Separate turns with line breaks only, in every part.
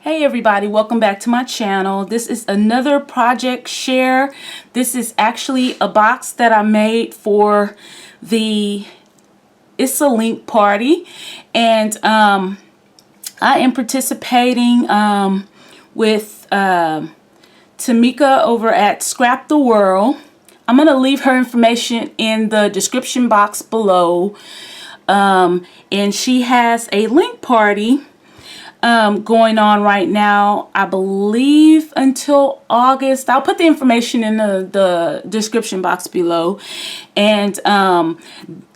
Hey everybody, welcome back to my channel. This is another project share. This is actually a box that I made for the Issa Link party, and I am participating with Tamika over at Scrap the World. I'm going to leave her information in the description box below, and she has a link party going on right now, I believe until August. I'll put the information in the description box below. And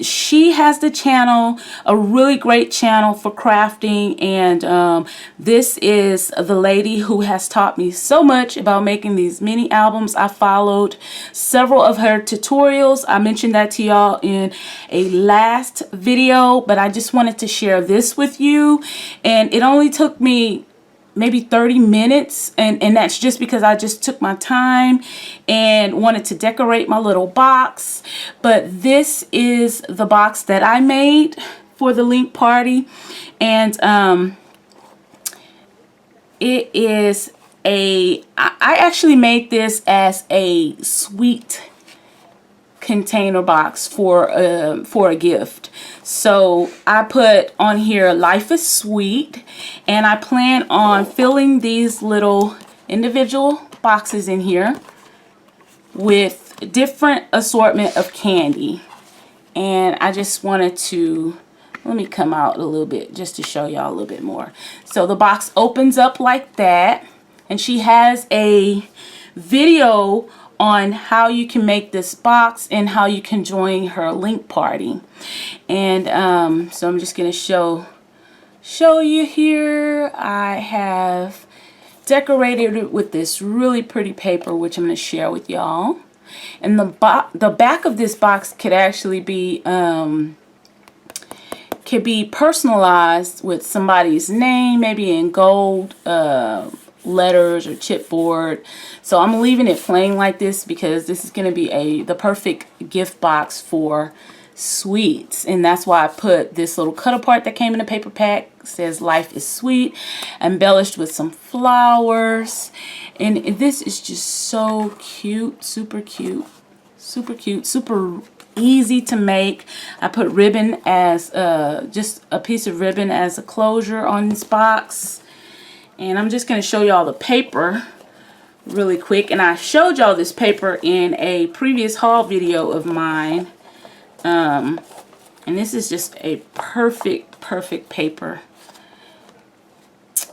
she has the channel, a really great channel for crafting, and this is the lady who has taught me so much about making these mini albums. I followed several of her tutorials. I mentioned that to y'all in a last video, but I just wanted to share this with you, and it only took me maybe 30 minutes, and that's just because I just took my time and wanted to decorate my little box. But this is the box that I made for the link party, and it is I actually made this as a sweet container box for a gift. So I put on here life is sweet, and I plan on filling these little individual boxes in here with different assortment of candy. And I just wanted to, let me come out a little bit just to show y'all a little bit more. So the box opens up like that, and she has a video on how you can make this box and how you can join her link party. And so I'm just going to show you here. I have decorated it with this really pretty paper, which I'm going to share with y'all. And the back of this box could actually be personalized with somebody's name, maybe in gold letters or chipboard. So I'm leaving it plain like this because this is going to be the perfect gift box for sweets, and that's why I put this little cut apart that came in a paper pack. It says life is sweet, embellished with some flowers, and this is just so cute, super cute, super cute, super easy to make. I put ribbon as just a piece of ribbon as a closure on this box. And I'm just going to show y'all the paper really quick. And I showed y'all this paper in a previous haul video of mine. And this is just a perfect paper.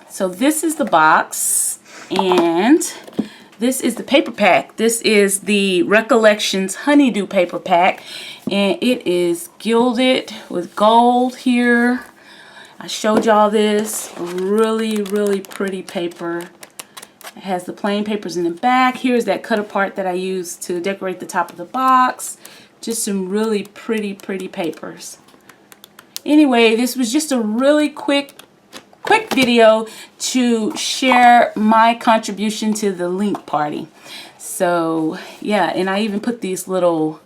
So this is the box. And this is the paper pack. This is the Recollections Honeydew paper pack. And it is gilded with gold here. I showed y'all this really pretty paper. It has the plain papers in the back. Here's that cut apart that I used to decorate the top of the box. Just some really pretty papers. Anyway, this was just a really quick video to share my contribution to the link party. So yeah, and I even put these little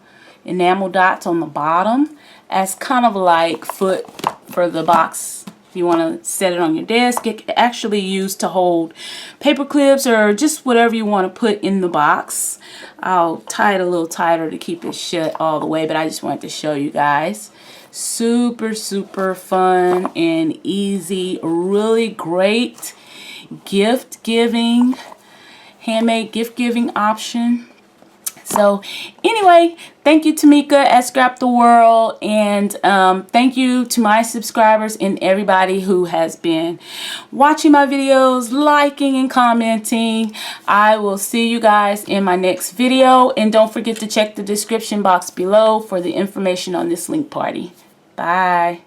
enamel dots on the bottom as kind of like foot for the box. If you want to set it on your desk, it can actually used to hold paper clips or just whatever you want to put in the box. I'll tie it a little tighter to keep it shut all the way, but I just wanted to show you guys. Super fun and easy, really great gift giving, handmade gift giving option. So anyway, thank you Tamika at Scrap the World, and thank you to my subscribers and everybody who has been watching my videos, liking and commenting. I will see you guys in my next video, and don't forget to check the description box below for the information on this link party. Bye.